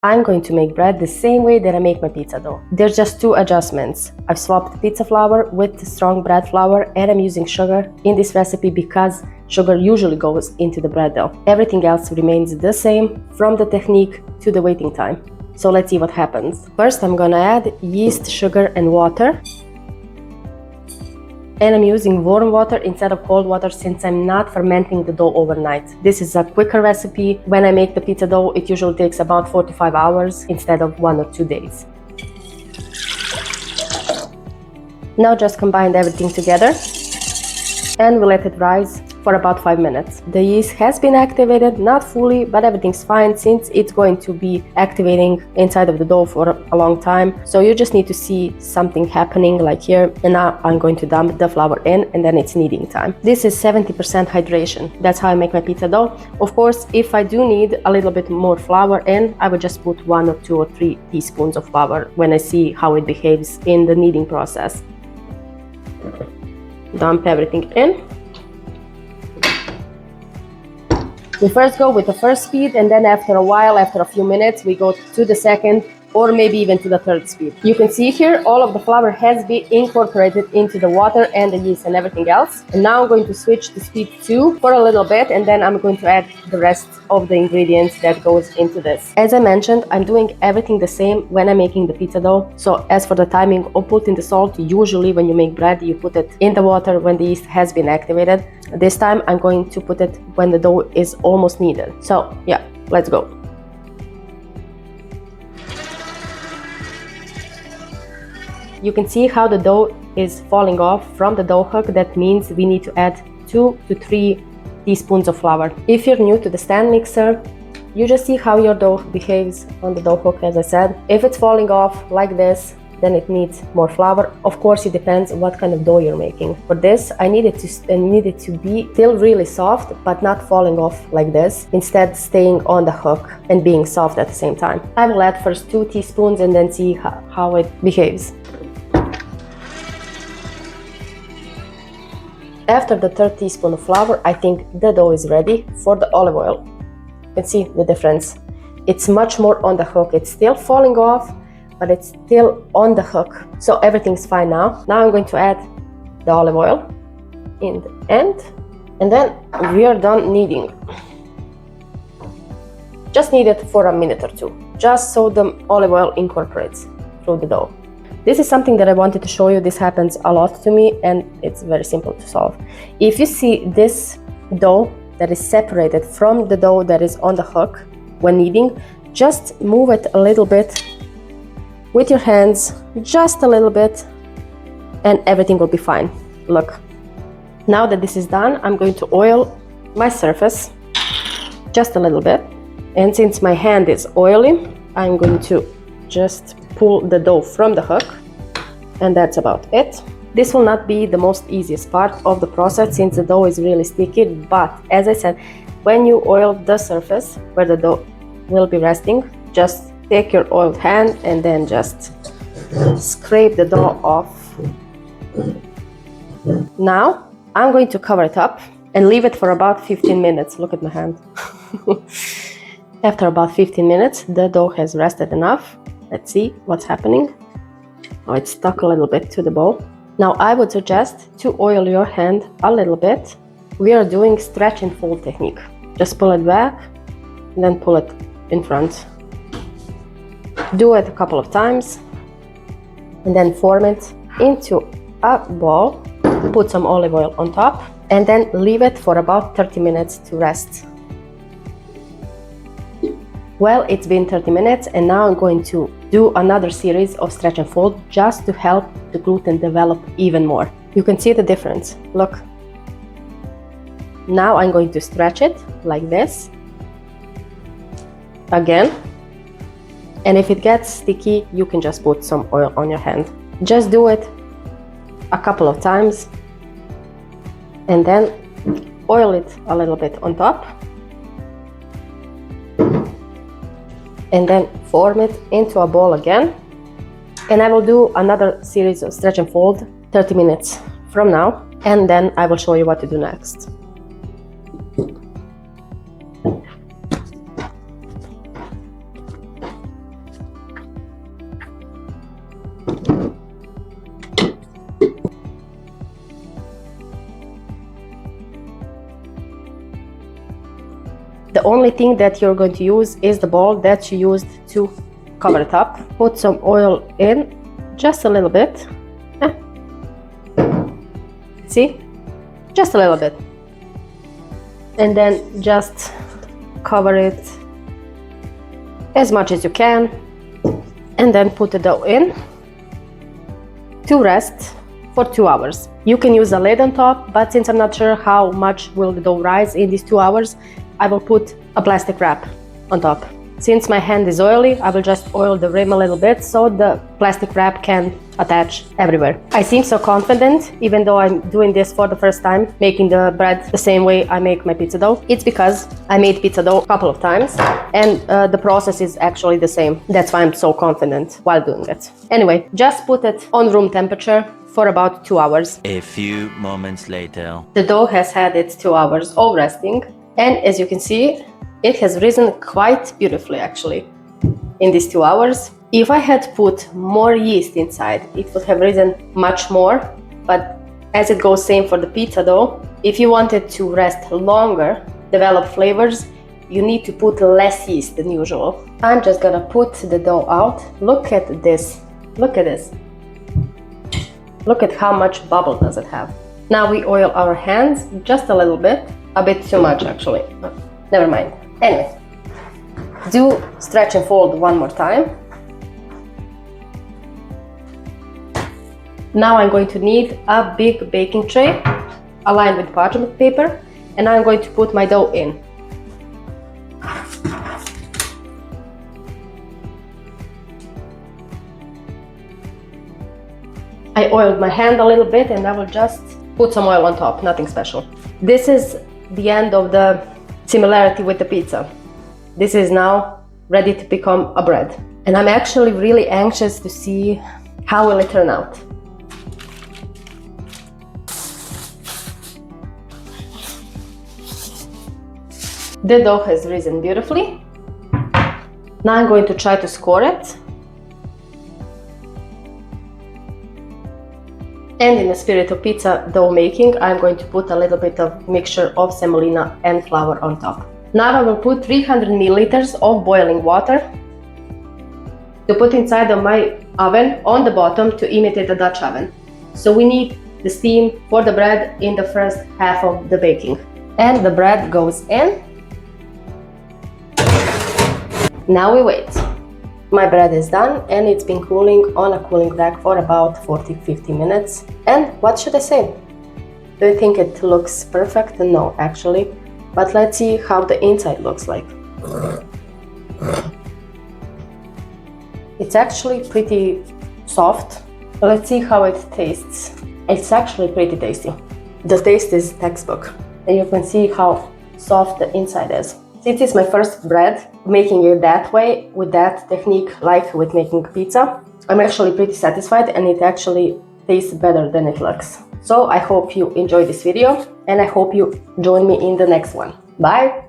I'm going to make bread the same way that I make my pizza dough. There's just two adjustments. I've swapped pizza flour with strong bread flour, and I'm using sugar in this recipe because sugar usually goes into the bread dough. Everything else remains the same, from the technique to the waiting time. So let's see what happens. First, I'm gonna add yeast, sugar, and water. And I'm using warm water instead of cold water since I'm not fermenting the dough overnight. This is a quicker recipe. When I make the pizza dough, it usually takes about 45 hours instead of 1 or 2 days. Now just combine everything together and we let it rise for about 5 minutes. The yeast has been activated, not fully, but everything's fine since it's going to be activating inside of the dough for a long time. So you just need to see something happening like here. And now I'm going to dump the flour in and then it's kneading time. This is 70% hydration. That's how I make my pizza dough. Of course, if I do need a little bit more flour in, I would just put 1 or 2 or 3 teaspoons of flour when I see how it behaves in the kneading process. Dump everything in. We first go with the first speed, and then after a while, after a few minutes, we go to the second or maybe even to the third speed. You can see here all of the flour has been incorporated into the water and the yeast and everything else. And now I'm going to switch to speed 2 for a little bit, and then I'm going to add the rest of the ingredients that goes into this. As I mentioned, I'm doing everything the same when I'm making the pizza dough. So as for the timing of putting the salt, usually when you make bread, you put it in the water when the yeast has been activated. This time I'm going to put it when the dough is almost kneaded. So yeah, let's go. You can see how the dough is falling off from the dough hook. That means we need to add 2 to 3 teaspoons of flour. If you're new to the stand mixer, you just see how your dough behaves on the dough hook, as I said. If it's falling off like this, then it needs more flour. Of course, it depends what kind of dough you're making. For this, I need it to be still really soft, but not falling off like this. Instead, staying on the hook and being soft at the same time. I will add first 2 teaspoons and then see how it behaves. After the 3rd teaspoon of flour, I think the dough is ready for the olive oil. You can see the difference. It's much more on the hook. It's still falling off, but it's still on the hook. So everything's fine now. Now I'm going to add the olive oil in the end, and then we are done kneading. Just knead it for a minute or 2, just so the olive oil incorporates through the dough. This is something that I wanted to show you. This happens a lot to me and it's very simple to solve. If you see this dough that is separated from the dough that is on the hook when kneading, just move it a little bit with your hands, just a little bit, and everything will be fine. Look, now that this is done, I'm going to oil my surface just a little bit. And since my hand is oily, I'm going to just pull the dough from the hook, and that's about it. This will not be the most easiest part of the process since the dough is really sticky, but as I said, when you oil the surface where the dough will be resting, just take your oiled hand and then just scrape the dough off. Now I'm going to cover it up and leave it for about 15 minutes. Look at my hand. After about 15 minutes, the dough has rested enough. Let's see what's happening. Oh, it's stuck a little bit to the bowl. Now I would suggest to oil your hand a little bit. We are doing stretch and fold technique. Just pull it back and then pull it in front. Do it a couple of times and then form it into a ball. Put some olive oil on top and then leave it for about 30 minutes to rest. Well, it's been 30 minutes and now I'm going to do another series of stretch and fold just to help the gluten develop even more. You can see the difference. Look. Now I'm going to stretch it like this. Again. And if it gets sticky, you can just put some oil on your hand. Just do it a couple of times and then oil it a little bit on top. And then form it into a ball again. And I will do another series of stretch and fold 30 minutes from now, and then I will show you what to do next. The only thing that you're going to use is the bowl that you used to cover it up. Put some oil in, just a little bit. See? Just a little bit. And then just cover it as much as you can. And then put the dough in to rest for 2 hours. You can use a lid on top, but since I'm not sure how much will the dough rise in these 2 hours, I will put a plastic wrap on top. Since my hand is oily, I will just oil the rim a little bit so the plastic wrap can attach everywhere. I seem so confident, even though I'm doing this for the first time, making the bread the same way I make my pizza dough. It's because I made pizza dough a couple of times and the process is actually the same. That's why I'm so confident while doing it. Anyway, just put it on room temperature for about 2 hours. A few moments later. The dough has had its 2 hours of resting, and as you can see, it has risen quite beautifully actually in these 2 hours. If I had put more yeast inside, it would have risen much more, but as it goes same for the pizza dough, if you want it to rest longer, develop flavors, you need to put less yeast than usual. I'm just gonna put the dough out. Look at this, look at this. Look at how much bubble does it have. Now we oil our hands just a little bit, a bit too much actually, never mind. Anyway, do stretch and fold one more time. Now I'm going to need a big baking tray aligned with parchment paper, and I'm going to put my dough in. I oiled my hand a little bit and I will just put some oil on top, nothing special. This is the end of the similarity with the pizza. This is now ready to become a bread. And I'm actually really anxious to see how will it turn out. The dough has risen beautifully. Now I'm going to try to score it. And in the spirit of pizza dough making, I'm going to put a little bit of mixture of semolina and flour on top. Now I will put 300 milliliters of boiling water to put inside of my oven on the bottom to imitate a Dutch oven. So we need the steam for the bread in the first half of the baking. And the bread goes in. Now we wait. My bread is done and it's been cooling on a cooling rack for about 40-50 minutes. And what should I say? Do you think it looks perfect? No, actually. But let's see how the inside looks like. It's actually pretty soft. Let's see how it tastes. It's actually pretty tasty. The taste is textbook. And you can see how soft the inside is. Since it's my first bread, making it that way, with that technique, like with making pizza, I'm actually pretty satisfied and it actually tastes better than it looks. So I hope you enjoyed this video and I hope you join me in the next one. Bye!